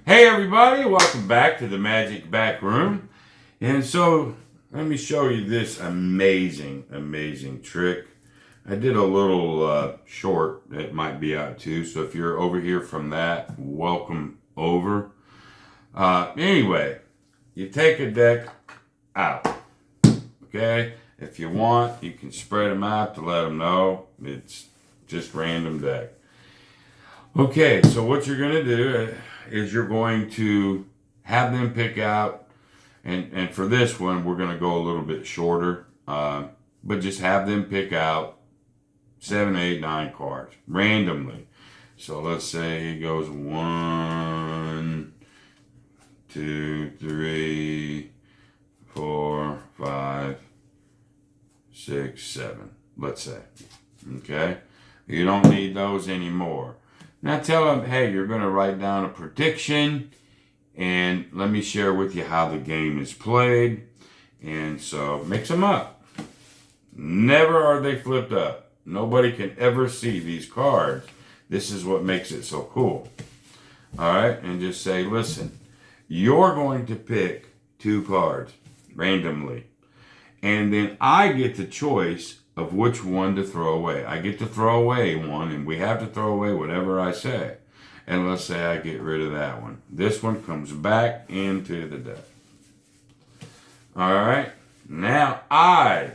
Hey everybody, welcome back to the Magic Back Room. And so let me show you this amazing trick. I did a little short that might be out too, so if you're over here from that, welcome over. Anyway, you take a deck out, okay? If you want, you can spread them out to let them know it's just random deck. Okay, so what you're going to do is you're going to have them pick out, and for this one, we're going to go a little bit shorter, but just have them pick out 7, 8, 9 cards randomly. So let's say he goes 1, 2, 3, 4, 5, 6, 7, let's say. Okay? You don't need those anymore. Now tell them, hey, you're going to write down a prediction, and let me share with you how the game is played. And so mix them up. Never are they flipped up. Nobody can ever see these cards. This is what makes it so cool. All right, and just say, listen, you're going to pick 2 cards randomly, and then I get the choice of which one to throw away. I get to throw away one, and we have to throw away whatever I say. And let's say I get rid of that one. This one comes back into the deck. All right, now I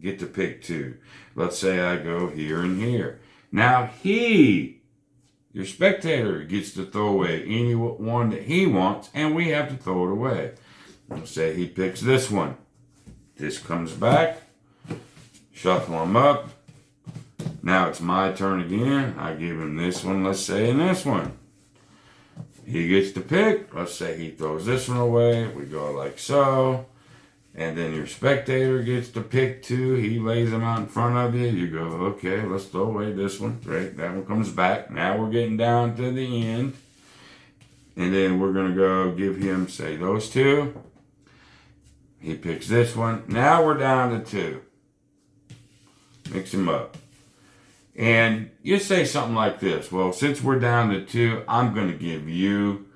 get to pick 2. Let's say I go here and here. Now your spectator, gets to throw away any one that he wants, and we have to throw it away. Let's say he picks this one. This comes back. Shuffle them up. Now it's my turn again. I give him this one, let's say, and this one. He gets to pick. Let's say he throws this one away. We go like so. And then your spectator gets to pick 2. He lays them out in front of you. You go, okay, let's throw away this one. Great, that one comes back. Now we're getting down to the end. And then we're going to go give him, say, those 2. He picks this one. Now we're down to 2. Mix them up. And you say something like this. Well, since we're down to 2, I'm going to give you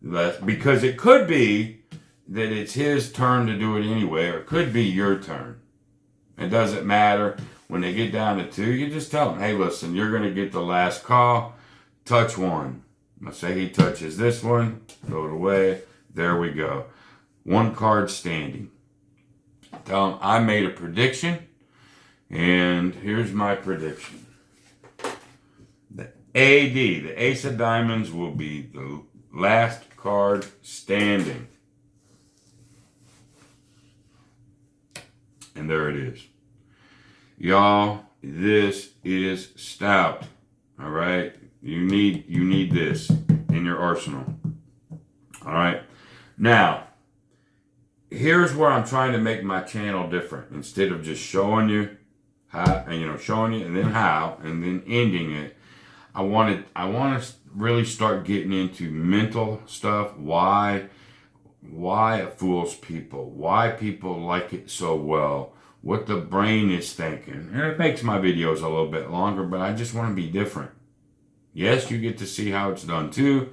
less. Because it could be that it's his turn to do it anyway, or it could be your turn. It doesn't matter. When they get down to 2, you just tell them, hey, listen, you're going to get the last call. Touch 1. Let's say he touches this one. Throw it away. There we go. 1 card standing. Tell him I made a prediction. And here's my prediction. The AD, the Ace of Diamonds, will be the last card standing. And there it is. Y'all, this is stout. All right? You need this in your arsenal. All right? Now, here's where I'm trying to make my channel different. Instead of just showing you how, showing you and then how, and then ending it, I want to really start getting into mental stuff. Why it fools people, why people like it so well, what the brain is thinking. And it makes my videos a little bit longer, but I just want to be different. Yes, you get to see how it's done too,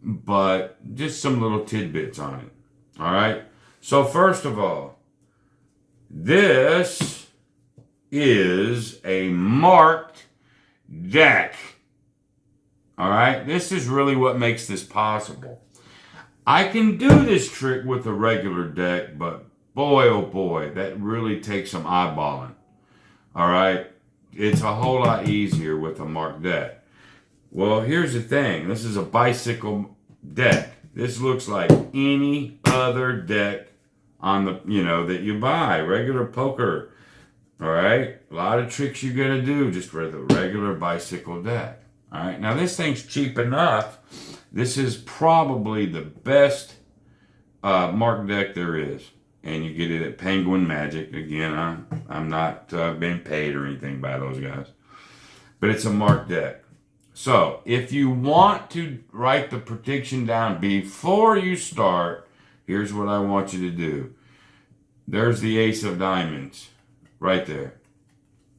but just some little tidbits on it. All right. So first of all, this is a marked deck. All right. This is really what makes this possible. I can do this trick with a regular deck, but boy, oh boy, that really takes some eyeballing. All right? It's a whole lot easier with a marked deck. Well, here's the thing. This is a bicycle deck. This looks like any other deck on the, that you buy. Regular poker. All right? A lot of tricks you're going to do just for the regular bicycle deck. All right? Now, this thing's cheap enough. This is probably the best marked deck there is. And you get it at Penguin Magic. Again, I'm not being paid or anything by those guys. But it's a marked deck. So, if you want to write the prediction down before you start, here's what I want you to do. There's the Ace of Diamonds right there.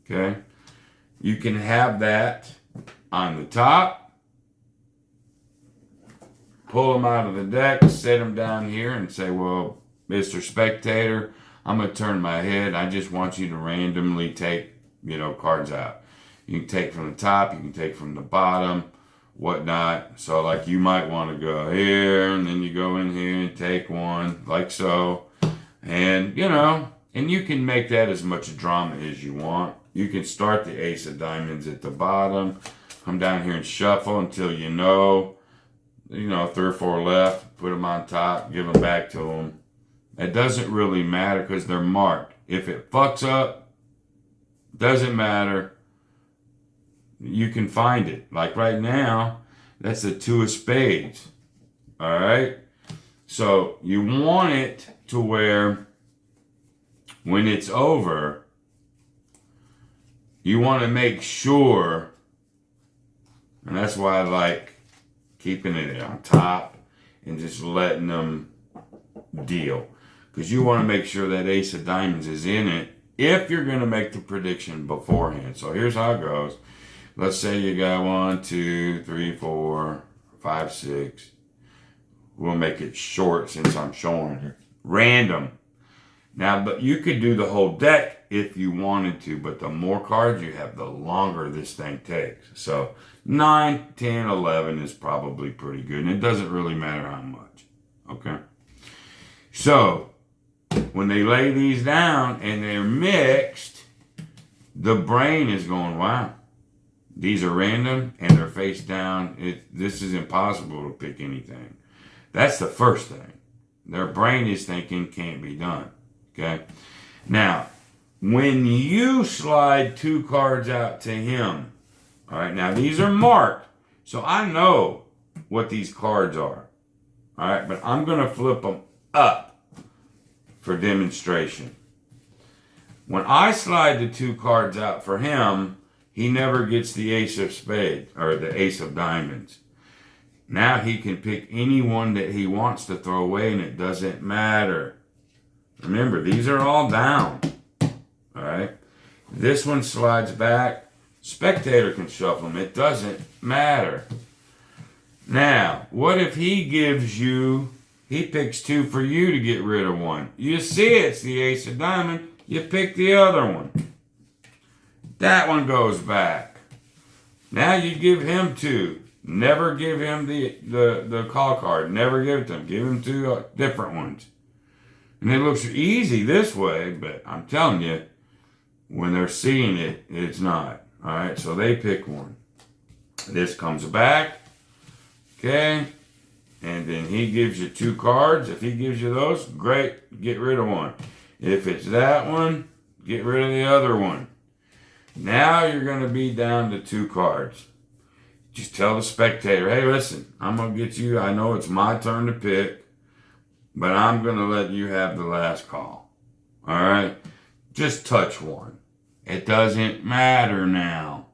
Okay? You can have that on the top. pull them out of the deck, set them down here, and say, well, Mr. Spectator, I'm going to turn my head. I just want you to randomly take, cards out. You can take from the top, you can take from the bottom, whatnot. So like you might want to go here, and then you go in here and take one, like so. And, and you can make that as much drama as you want. You can start the ace of diamonds at the bottom, come down here and shuffle until 3 or 4 left, put them on top, give them back to them. It doesn't really matter because they're marked. If it fucks up, doesn't matter. You can find it. Like right now, that's the 2 of spades. All right? So you want it to where when it's over, you want to make sure, and that's why I like keeping it on top and just letting them deal. Because you want to make sure that ace of diamonds is in it if you're going to make the prediction beforehand. So here's how it goes. Let's say you got 1, 2, 3, 4, 5, 6. We'll make it short since I'm showing it. Random. Now, but you could do the whole deck if you wanted to, but the more cards you have, the longer this thing takes. So 9, 10, 11 is probably pretty good, and it doesn't really matter how much. Okay? So when they lay these down and they're mixed, the brain is going, wow, these are random and they're face down. This is impossible to pick anything. That's the first thing. Their brain is thinking can't be done. Okay? Now, when you slide 2 cards out to him, all right, now these are marked, so I know what these cards are. All right, but I'm going to flip them up for demonstration. When I slide the 2 cards out for him, he never gets the ace of spades or the ace of diamonds. Now he can pick any one that he wants to throw away, and it doesn't matter. Remember, these are all down. All right? This one slides back. Spectator can shuffle them. It doesn't matter. Now, what if he picks 2 for you to get rid of one? You see it's the ace of diamond. You pick the other one. That one goes back. Now you give him 2. Never give him the call card. Never give it to him. Give him 2 different ones. And it looks easy this way, but I'm telling you, when they're seeing it, it's not. All right, so they pick one. This comes back. Okay. And then he gives you 2 cards. If he gives you those, great. Get rid of one. If it's that one, get rid of the other one. Now you're going to be down to 2 cards. Just tell the spectator, hey, listen, I'm going to get you. I know it's my turn to pick, but I'm going to let you have the last call. All right? Just touch one. It doesn't matter now.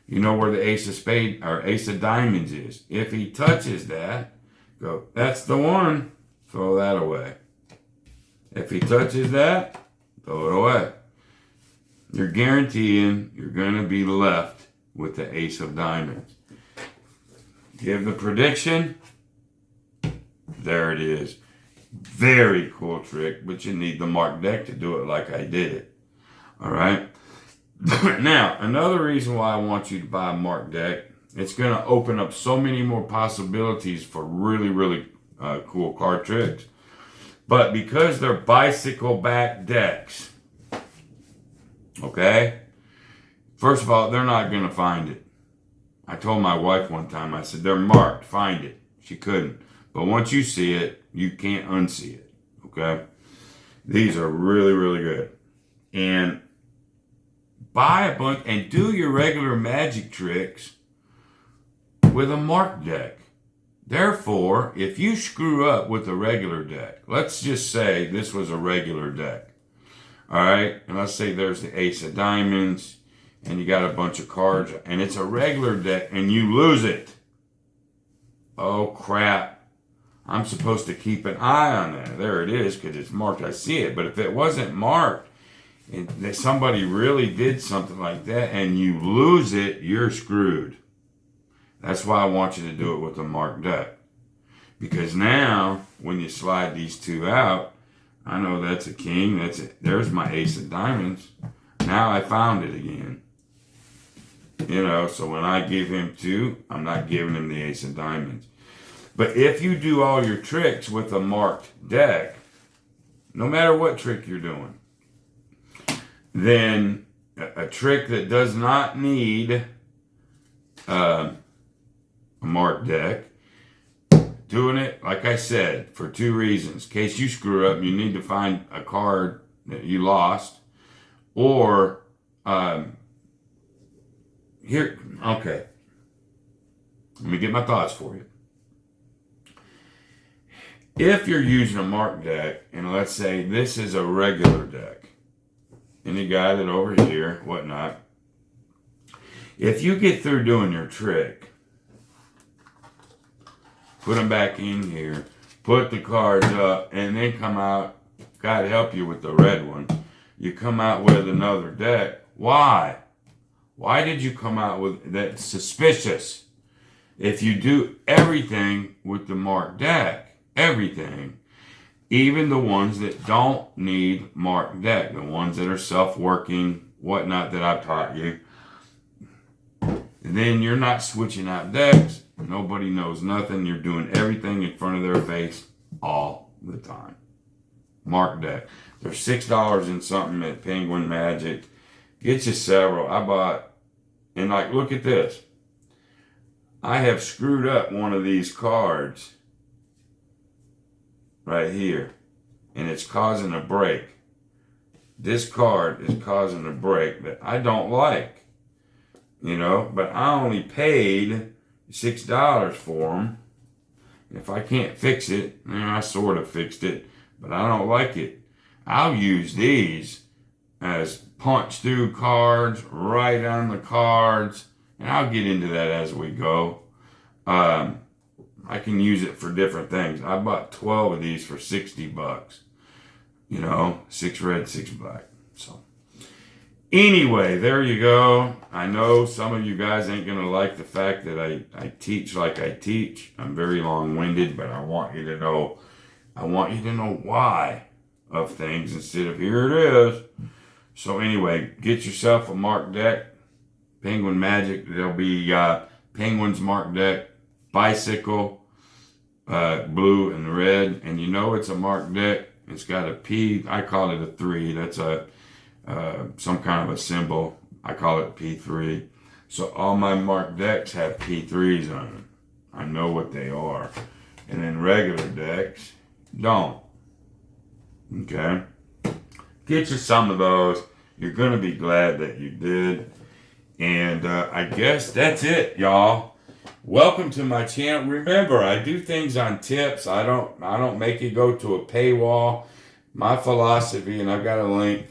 You know where the ace of spades or ace of diamonds is. If he touches that, go, that's the one. Throw that away. If he touches that, throw it away. You're guaranteeing you're going to be left with the ace of diamonds. Give the prediction. There it is. Very cool trick, but you need the marked deck to do it like I did it. All right? Now, another reason why I want you to buy a marked deck, it's going to open up so many more possibilities for really, really cool card tricks. But because they're bicycle back decks, okay? First of all, they're not going to find it. I told my wife one time, I said, they're marked, find it. She couldn't. But once you see it, you can't unsee it, okay? These are really, really good. And buy a bunch and do your regular magic tricks with a marked deck. Therefore, if you screw up with a regular deck, let's just say this was a regular deck, all right? And let's say there's the ace of diamonds, and you got a bunch of cards, and it's a regular deck, and you lose it. Oh, crap. I'm supposed to keep an eye on that. There it is, because it's marked. I see it. But if it wasn't marked, and somebody really did something like that, and you lose it, you're screwed. That's why I want you to do it with a marked deck. Because now, when you slide these two out, I know that's a king. That's it. There's my ace of diamonds. Now I found it again. You know, so when I give him two, I'm not giving him the ace of diamonds. But if you do all your tricks with a marked deck, no matter what trick you're doing, then a trick that does not need a marked deck, doing it, like I said, for two reasons. In case you screw up, you need to find a card that you lost, or here, okay. Let me get my thoughts for you. If you're using a marked deck, and let's say this is a regular deck, and you got it over here, whatnot, if you get through doing your trick, put them back in here, put the cards up, and then come out, God help you with the red one, you come out with another deck. Why? Why did you come out with that? Suspicious. If you do everything with the marked deck, everything, even the ones that don't need marked deck, the ones that are self-working, whatnot that I've taught you, then you're not switching out decks. Nobody knows nothing. You're doing everything in front of their face all the time. Marked deck. They're $6 and something at Penguin Magic. Get you several. I bought, and like, look at this. I have screwed up one of these cards right here, and it's causing a break. This card is causing a break that I don't like, you know, but I only paid $6 for them. If I can't fix it, I sort of fixed it, but I don't like it. I'll use these as punch through cards, write on the cards, and I'll get into that as we go. I can use it for different things. I bought 12 of these for $60. You know, 6 red, 6 black. So anyway, there you go. I know some of you guys ain't going to like the fact that I teach like I teach. I'm very long-winded, but I want you to know why of things instead of here it is. So anyway, get yourself a marked deck. Penguin Magic. There'll be Penguin's marked deck, Bicycle, blue and red. And you know it's a marked deck. It's got a P. I call it a 3. That's a some kind of a symbol. I call it P3. So all my marked decks have P3s on them. I know what they are. And then regular decks don't. Okay? Get you some of those. You're going to be glad that you did. And I guess that's it, y'all. Welcome to my channel. Remember, I do things on tips. I don't make you go to a paywall. My philosophy, and I've got a link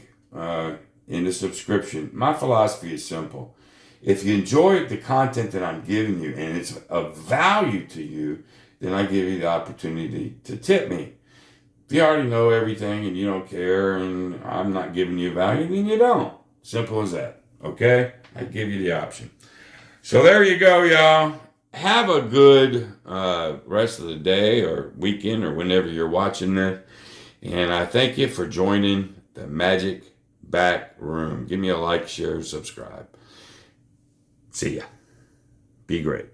in the subscription. My philosophy is simple. If you enjoy the content that I'm giving you and it's of value to you, then I give you the opportunity to tip me. If you already know everything and you don't care and I'm not giving you value, then you don't. Simple as that. Okay? I give you the option. So there you go, y'all. Have a good rest of the day or weekend or whenever you're watching this. And I thank you for joining the Magic Back Room. Give me a like, share, subscribe. See ya. Be great.